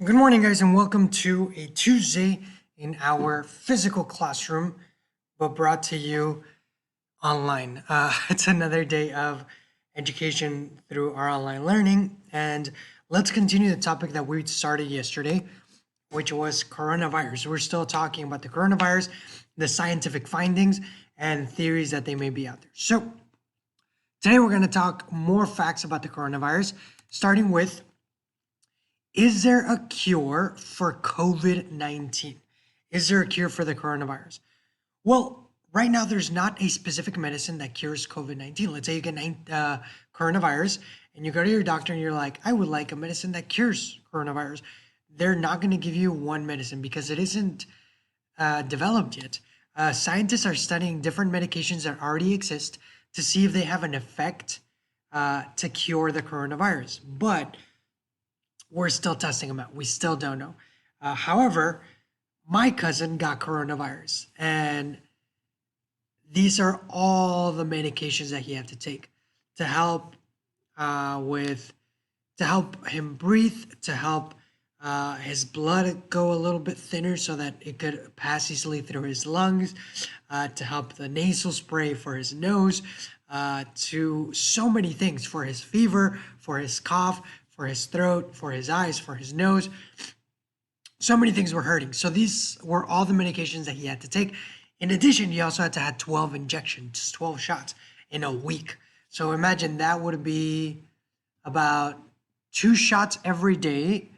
Good morning, guys, and welcome to a Tuesday in our physical classroom, but brought to you online. It's another day of education through our online learning, and let's continue the topic that we started yesterday, which was coronavirus. We're still talking about the coronavirus, the scientific findings, and theories that they may be out there. So, today we're going to talk more facts about the coronavirus, starting with, is there a cure for COVID 19? Is there a cure for the coronavirus? Well, right now, there's not a specific medicine that cures COVID 19. Let's say you get coronavirus and you go to your doctor and you're like, I would like a medicine that cures coronavirus. They're not going to give you one medicine because it isn't developed yet. Scientists are studying different medications that already exist to see if they have an effect to cure the coronavirus. But we're still testing them out. We still don't know. However, my cousin got coronavirus, and these are all the medications that he had to take to help with to help him breathe, to help his blood go a little bit thinner so that it could pass easily through his lungs, to help the nasal spray for his nose, to so many things for his fever, for his cough, for his throat, for his eyes, for his nose. So many things were hurting. So these were all the medications that he had to take. In addition, he also had to have 12 injections, 12 shots in a week. So imagine that would be about 2 shots every day.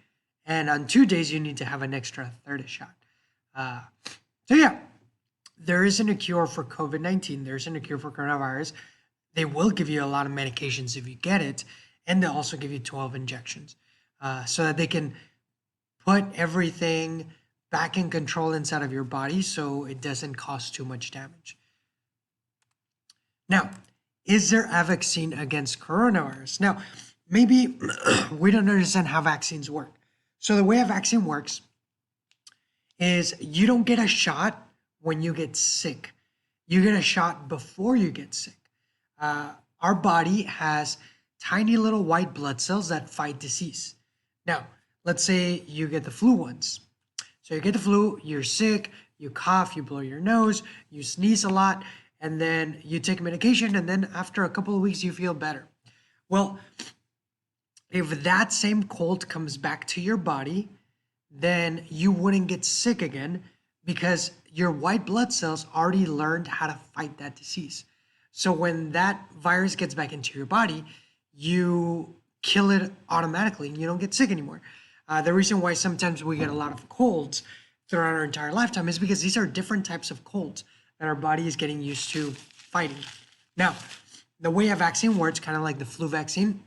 And on 2 days, you need to have an extra third shot. Uh, so yeah, there isn't a cure for COVID 19. There isn't a cure for coronavirus. They will give you a lot of medications if you get it, and they'll also give you 12 injections so that they can put everything back in control inside of your body so it doesn't cause too much damage. Now, is there a vaccine against coronavirus? Now, maybe we don't understand how vaccines work. So, the way a vaccine works is you don't get a shot when you get sick, you get a shot before you get sick. Our body has tiny little white blood cells that fight disease. Now, let's say you get the flu once. So you get the flu, you're sick, you cough, you blow your nose, you sneeze a lot, and then you take medication, and then after a couple of weeks, you feel better. Well, if that same cold comes back to your body, then you wouldn't get sick again because your white blood cells already learned how to fight that disease. So when that virus gets back into your body, you kill it automatically and you don't get sick anymore. The reason why sometimes we get a lot of colds throughout our entire lifetime is because these are different types of colds that our body is getting used to fighting. Now, the way a vaccine works, kind of like the flu vaccine,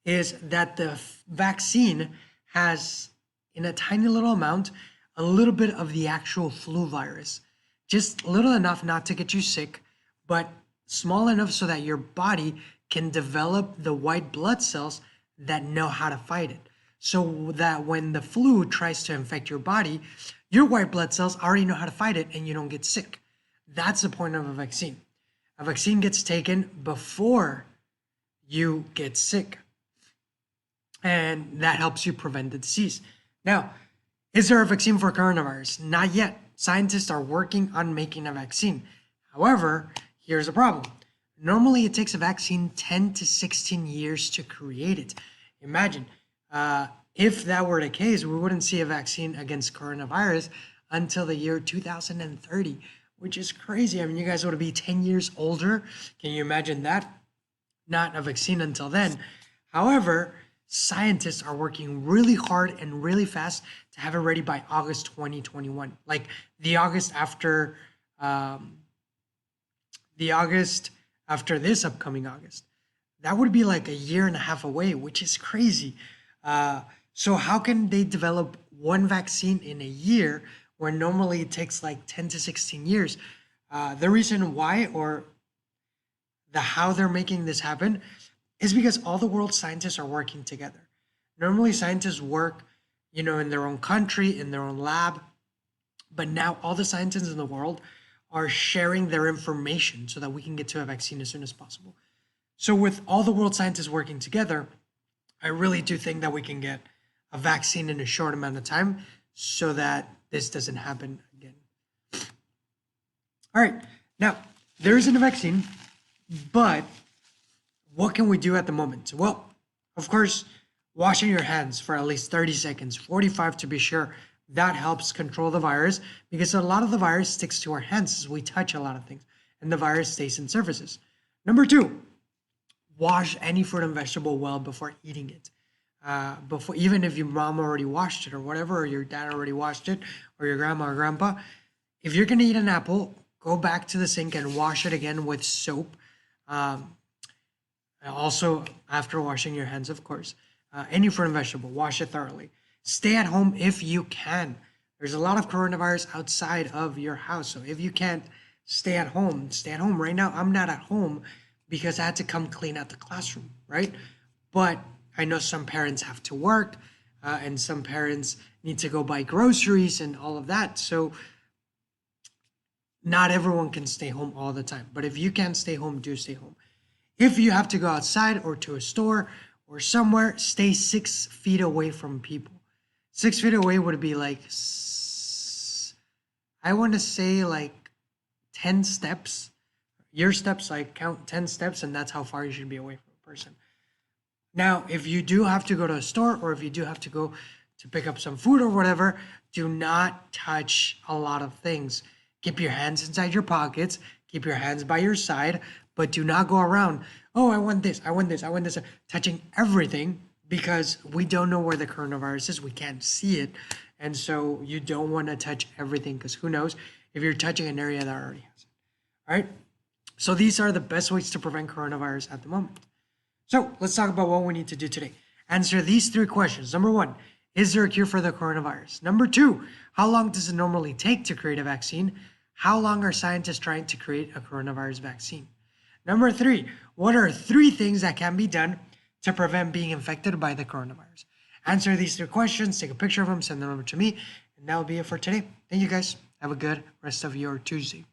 is that the vaccine has, in a tiny little amount, a little bit of the actual flu virus. Just little enough not to get you sick, but small enough so that your body can develop the white blood cells that know how to fight it. So that when the flu tries to infect your body, your white blood cells already know how to fight it and you don't get sick. That's the point of a vaccine. A vaccine gets taken before you get sick, and that helps you prevent the disease. Now, is there a vaccine for coronavirus? Not yet. Scientists are working on making a vaccine. However, here's a problem. Normally, it takes a vaccine 10 to 16 years to create it. Imagine, if that were the case, we wouldn't see a vaccine against coronavirus until the year 2030, which is crazy. I mean, you guys would be 10 years older. Can you imagine that? Not a vaccine until then. However, scientists are working really hard and really fast to have it ready by August 2021, like the August after this upcoming August. That would be like a year and a half away, which is crazy. So how can they develop one vaccine in a year where normally it takes like 10 to 16 years? The reason why, or the how they're making this happen, is because all the world scientists are working together. Normally scientists work, in their own country, in their own lab, but now all the scientists in the world are sharing their information so that we can get to a vaccine as soon as possible. So with all the world scientists working together, I really do think that we can get a vaccine in a short amount of time so that this doesn't happen again. All right, now there isn't a vaccine, but what can we do at the moment? Well, of course, washing your hands for at least 30 seconds, 45 to be sure, that helps control the virus because a lot of the virus sticks to our hands as we touch a lot of things and the virus stays in surfaces. Number two, wash any fruit and vegetable well before eating it. Before, even if your mom already washed it or whatever, or your dad already washed it, or your grandma or grandpa, if you're gonna eat an apple, go back to the sink and wash it again with soap. Um, Also, after washing your hands, of course, any fruit and vegetable, wash it thoroughly. Stay at home if you can. There's a lot of coronavirus outside of your house. So if you can't stay at home, stay at home. Right now, I'm not at home because I had to come clean out the classroom, right? But I know some parents have to work and some parents need to go buy groceries and all of that. So not everyone can stay home all the time. But if you can stay home, do stay home. If you have to go outside or to a store or somewhere, stay 6 feet away from people. 6 feet away would be like, I want to say like 10 steps. Your steps, like count 10 steps, and that's how far you should be away from a person. Now, if you do have to go to a store or if you do have to go to pick up some food or whatever, do not touch a lot of things. Keep your hands inside your pockets, keep your hands by your side, but do not go around, oh, I want this, I want this, I want this, touching everything because we don't know where the coronavirus is. We can't see it. And so you don't want to touch everything because who knows if you're touching an area that already has it. All right. So these are the best ways to prevent coronavirus at the moment. So let's talk about what we need to do today. Answer these 3 questions. Number 1, is there a cure for the coronavirus? Number 2, how long does it normally take to create a vaccine? How long are scientists trying to create a coronavirus vaccine? Number 3, what are 3 things that can be done to prevent being infected by the coronavirus? Answer these 3 questions, take a picture of them, send them over to me, and that will be it for today. Thank you guys. Have a good rest of your Tuesday.